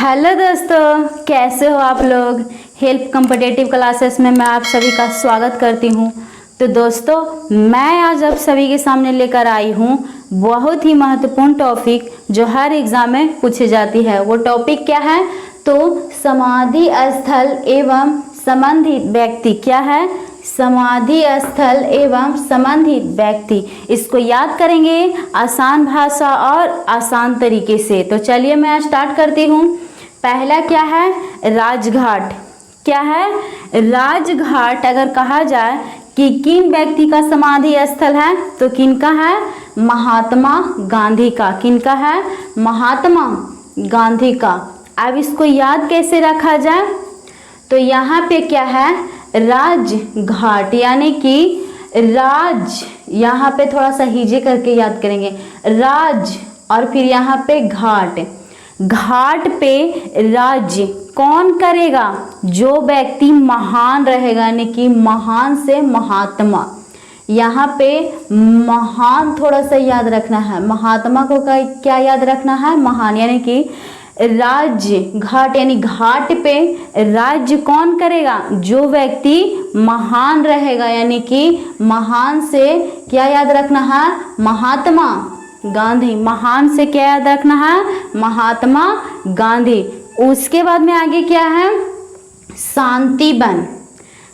Hello दोस्तों, कैसे हो आप लोग। हेल्प कॉम्पिटिटिव क्लासेस में मैं आप सभी का स्वागत करती हूँ। तो दोस्तों, मैं आज आप सभी के सामने लेकर आई हूँ बहुत ही महत्वपूर्ण टॉपिक जो हर एग्जाम में पूछी जाती है। वो टॉपिक क्या है? तो समाधि स्थल एवं संबंधित व्यक्ति। क्या है? समाधि स्थल एवं संबंधित व्यक्ति। इसको याद करेंगे आसान भाषा और आसान तरीके से। तो चलिए मैं स्टार्ट करती हूँ। पहला क्या है? राजघाट। क्या है? राजघाट अगर कहा जाए कि किन व्यक्ति का समाधि स्थल है तो किनका है? महात्मा गांधी का। किनका है? महात्मा गांधी का। अब इसको याद कैसे रखा जाए? तो यहाँ पे क्या है? राजघाट, यानी कि राज, यहाँ पे थोड़ा सा हिजे करके याद करेंगे। राज और फिर यहाँ पे घाट। घाट पे राज्य कौन करेगा? जो व्यक्ति महान रहेगा, यानी कि महान से महात्मा। यहाँ पे महान थोड़ा सा याद रखना है। महात्मा को क्या याद रखना है? महान, यानी कि राज्य घाट, यानी घाट पे राज्य कौन करेगा? जो व्यक्ति महान रहेगा, यानी कि महान से क्या याद रखना है? महात्मा गांधी। महान से क्या याद रखना है? महात्मा गांधी। उसके बाद में आगे क्या है? शांतिवन।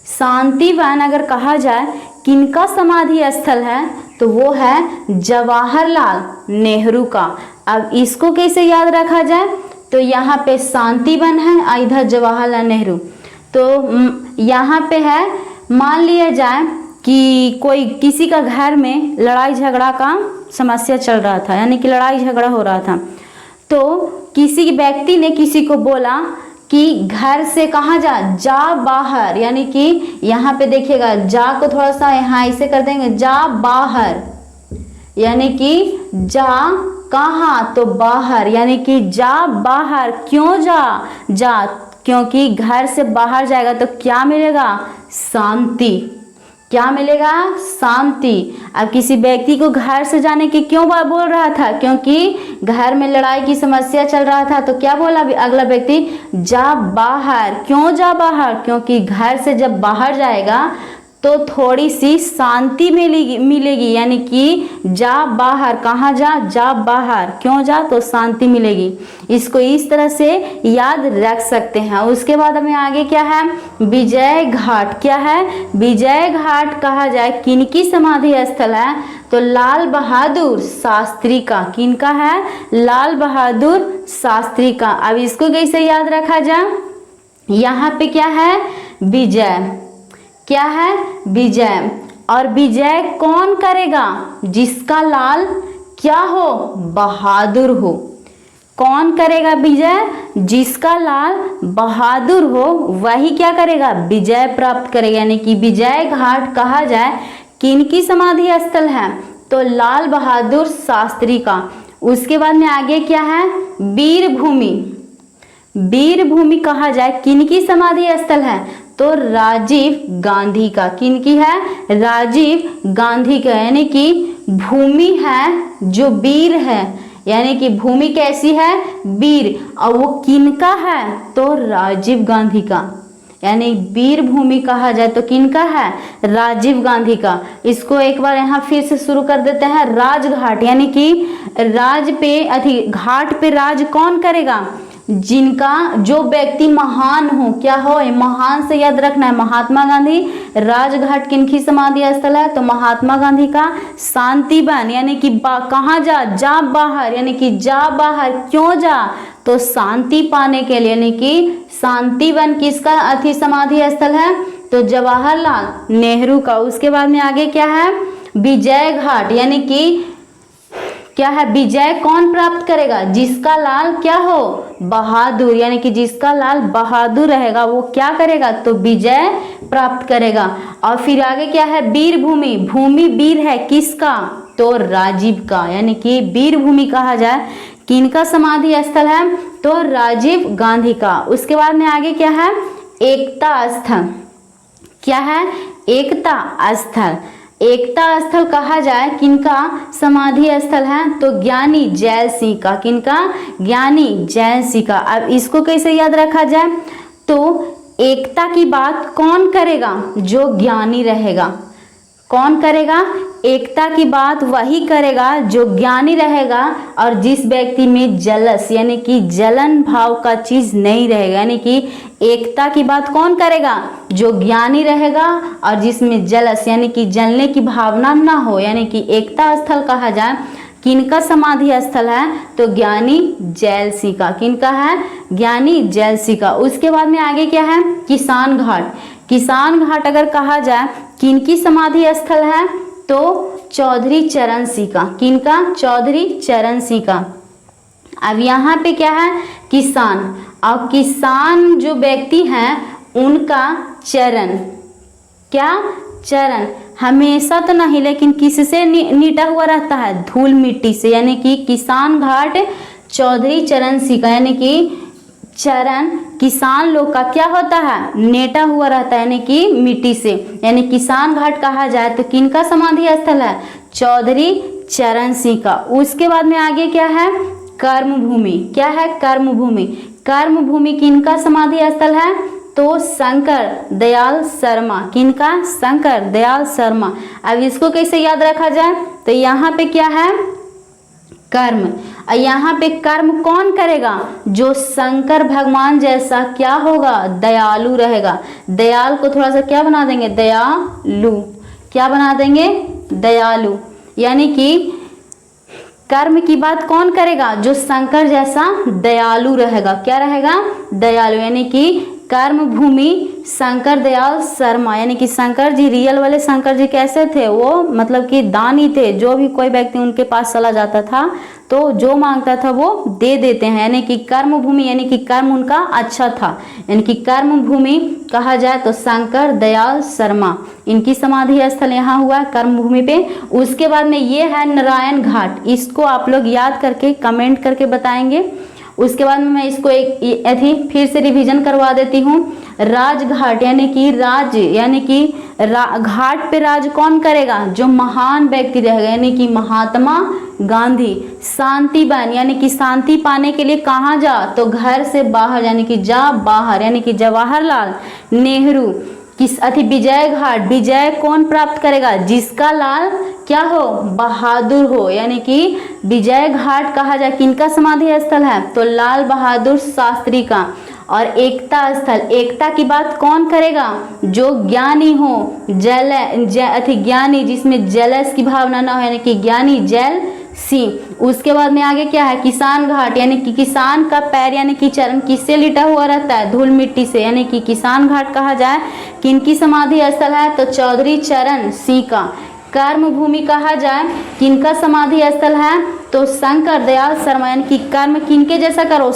शांतिवन अगर कहा जाए किनका समाधि स्थल है तो वो है जवाहरलाल नेहरू का। अब इसको कैसे याद रखा जाए? तो यहाँ पे शांतिवन है, इधर जवाहरलाल नेहरू। तो यहाँ पे है, मान लिया जाए कि कोई किसी का घर में लड़ाई झगड़ा का समस्या चल रहा था, यानी कि लड़ाई झगड़ा हो रहा था। तो किसी व्यक्ति ने किसी को बोला कि घर से कहाँ जा बाहर, यानी कि यहाँ पे देखिएगा जा को थोड़ा सा यहाँ ऐसे कर देंगे, जा बाहर, यानी कि जा कहाँ? तो बाहर, यानी कि जा बाहर। क्यों जा? क्योंकि घर से बाहर जाएगा तो क्या मिलेगा? शांति। क्या मिलेगा? शांति। अब किसी व्यक्ति को घर से जाने की क्यों बोल रहा था? क्योंकि घर में लड़ाई की समस्या चल रहा था। तो क्या बोला अगला व्यक्ति? जा बाहर। क्यों जा बाहर? क्योंकि घर से जब बाहर जाएगा तो थोड़ी सी शांति मिलेगी, यानी कि जा बाहर। कहाँ जा बाहर। क्यों जा? तो शांति मिलेगी। इसको इस तरह से याद रख सकते हैं। उसके बाद हमें आगे क्या है? विजय घाट। क्या है? विजय घाट कहा जाए किनकी समाधि स्थल है तो लाल बहादुर शास्त्री का। किनका है? लाल बहादुर शास्त्री का। अब इसको कैसे याद रखा जाए? यहाँ पे क्या है? विजय। क्या है? विजय। और विजय कौन करेगा? जिसका लाल क्या हो? बहादुर हो। कौन करेगा विजय? जिसका लाल बहादुर हो वही क्या करेगा? विजय प्राप्त करेगा। यानी कि विजय घाट कहा जाए किनकी समाधि स्थल है तो लाल बहादुर शास्त्री का। उसके बाद में आगे क्या है? वीर भूमि। वीर भूमि कहा जाए किनकी समाधि स्थल है तो राजीव गांधी का। किनकी है? राजीव गांधी का। यानी कि भूमि है जो वीर है, यानी कि भूमि कैसी है? वीर। और वो किनका है तो राजीव गांधी का। यानी वीर भूमि कहा जाए तो किनका है? राजीव गांधी का। इसको एक बार यहाँ फिर से शुरू कर देते हैं। राजघाट, यानी कि राज पे घाट पे राज कौन करेगा? जिनका जो व्यक्ति महान हो। क्या हो? महान से याद रखना है, महात्मा गांधी। राजघाट किनकी समाधि स्थल है तो महात्मा गांधी का। शांतिवन, यानी कि कहाँ जा बाहर, यानी कि जा बाहर। क्यों जा? तो शांति पाने के लिए, यानी कि शांतिवन किसका समाधि स्थल है तो जवाहरलाल नेहरू का। उसके बाद में आगे क्या है? विजय घाट, यानी कि क्या है? विजय कौन प्राप्त करेगा? जिसका लाल क्या हो? बहादुर, यानी कि जिसका लाल बहादुर रहेगा वो क्या करेगा तो विजय प्राप्त करेगा। और फिर आगे क्या है? वीर भूमि। भूमि वीर है किसका तो राजीव का। यानी कि वीर भूमि कहा जाए किनका समाधि स्थल है तो राजीव गांधी का। उसके बाद में आगे क्या है? एकता स्थल। क्या है? एकता स्थल। एकता स्थल कहा जाए किनका समाधि स्थल है, तो ज्ञानी जैल सिंह का। किनका? ज्ञानी जैल सिंह का। अब इसको कैसे याद रखा जाए, तो एकता की बात कौन करेगा? जो ज्ञानी रहेगा। कौन करेगा? एकता की बात वही करेगा जो ज्ञानी रहेगा और जिस व्यक्ति में जलस यानी कि जलन भाव का चीज नहीं रहेगा। यानी कि एकता की बात कौन करेगा? जो ज्ञानी रहेगा और जिसमें जलस यानी कि जलने की भावना ना हो। यानी कि एकता स्थल कहा जाए किनका समाधि स्थल है, तो ज्ञानी जैल सिंह का। किनका है? ज्ञानी जैल सिंह का। उसके बाद में आगे क्या है? किसान घाट। किसान घाट अगर कहा जाए किनकी समाधि स्थल है, तो चौधरी चरण सिंह का। किनका? चौधरी चरण सिंह का। अब यहाँ पे क्या है? किसान। अब किसान जो व्यक्ति हैं उनका चरण, क्या? चरण हमेशा तो नहीं लेकिन किससे नीटा हुआ रहता है? धूल मिट्टी से। यानी कि किसान घाट चौधरी चरण सिंह का। यानी कि चरण किसान लोग का क्या होता है? नेटा हुआ रहता है यानी कि मिट्टी से। यानी किसान घाट कहा जाए तो किनका समाधि स्थल है? चौधरी चरण सिंह का। उसके बाद में आगे क्या है? कर्मभूमि। क्या है? कर्मभूमि। कर्मभूमि किनका समाधि स्थल है? तो शंकर दयाल शर्मा। किनका? शंकर दयाल शर्मा। अब इसको कैसे याद रखा जाए, तो यहाँ पे क्या है? कर्म। यहाँ पे कर्म कौन करेगा? जो शंकर भगवान जैसा क्या होगा? दयालु रहेगा। दयाल को थोड़ा सा क्या बना देंगे? दयालु। क्या बना देंगे? दयालु। यानी कि कर्म की बात कौन करेगा? जो शंकर जैसा दयालु रहेगा। क्या रहेगा? दयालु। यानी कि कर्म भूमि शंकर दयाल शर्मा। यानी कि शंकर जी, रियल वाले शंकर जी कैसे थे? वो मतलब कि दानी थे। जो भी कोई व्यक्ति उनके पास चला जाता था तो जो मांगता था वो दे देते हैं। यानी कि कर्म भूमि यानी कि कर्म उनका अच्छा था। यानी कि कर्म भूमि कहा जाए तो शंकर दयाल शर्मा, इनकी समाधि स्थल यहाँ हुआ कर्म भूमि पे। उसके बाद में ये है नारायण घाट। इसको आप लोग याद करके कमेंट करके बताएंगे। उसके बाद में मैं इसको एक फिर से रिवीजन करवा देती हूँ। राजघाट यानी कि राज यानी कि घाट पे राज कौन करेगा? जो महान व्यक्ति रहेगा। यानी कि महात्मा गांधी। शांति बन यानी कि शांति पाने के लिए कहाँ जा? तो घर से बाहर यानी कि जा बाहर। यानी कि जवाहरलाल नेहरू। किस विजय घाट। विजय कौन प्राप्त करेगा? जिसका लाल क्या हो? बहादुर हो। यानी कि विजय घाट कहा जाए किनका समाधि स्थल है? तो लाल बहादुर शास्त्री का। और एकता स्थल, एकता की बात कौन करेगा? जो ज्ञानी हो, ज्ञानी जिसमें जलस की भावना ना हो। यानी कि ज्ञानी जैल सिंह। उसके बाद में आगे क्या है? किसान घाट। यानी कि किसान का पैर यानी कि चरण किससे लिटा हुआ रहता है? धूल मिट्टी से। यानी कि किसान घाट कहा जाए किनकी समाधि स्थल है? तो चौधरी चरण सिंह का। कर्म भूमि कहा जाए किनका समाधि स्थल है? तो शंकर दयाल शर्मा। यानी कि कर्म किनके जैसा करो?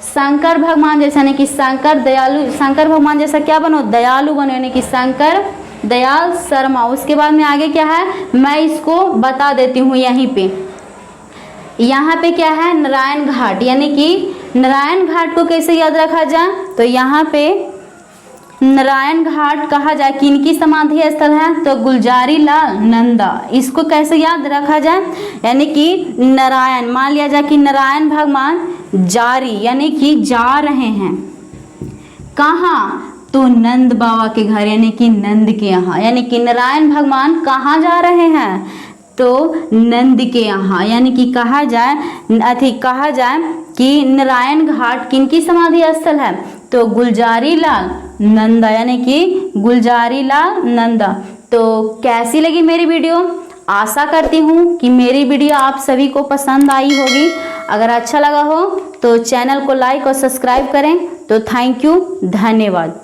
शंकर भगवान जैसा। यानी कि शंकर दयालु, शंकर भगवान जैसा क्या बनो? दयालु बनो। यानी कि शंकर दयाल शर्मा। उसके बाद में आगे क्या है मैं इसको बता देती हूँ। यहीं पे यहाँ पे क्या है? नारायण घाट। यानी कि नारायण घाट को कैसे याद रखा जाए? तो यहाँ पे नारायण घाट कहा जाए किनकी समाधि स्थल है? तो गुलजारी लाल नंदा। इसको कैसे याद रखा जाए? यानी कि नारायण, मान लिया जाए कि नारायण भगवान जारी यानी कि जा रहे हैं कहाँ? तो नंद बाबा के घर यानी कि नंद के यहाँ। यानी कि नारायण भगवान कहाँ जा रहे हैं? तो नंद के यहाँ। यानी कि कहा जाए कि नारायण घाट किनकी समाधि स्थल है? तो गुलजारी लाल नंदा। यानी कि गुलजारी लाल नंदा। तो कैसी लगी मेरी वीडियो? आशा करती हूँ कि मेरी वीडियो आप सभी को पसंद आई होगी। अगर अच्छा लगा हो तो चैनल को लाइक और सब्सक्राइब करें। तो थैंक यू, धन्यवाद।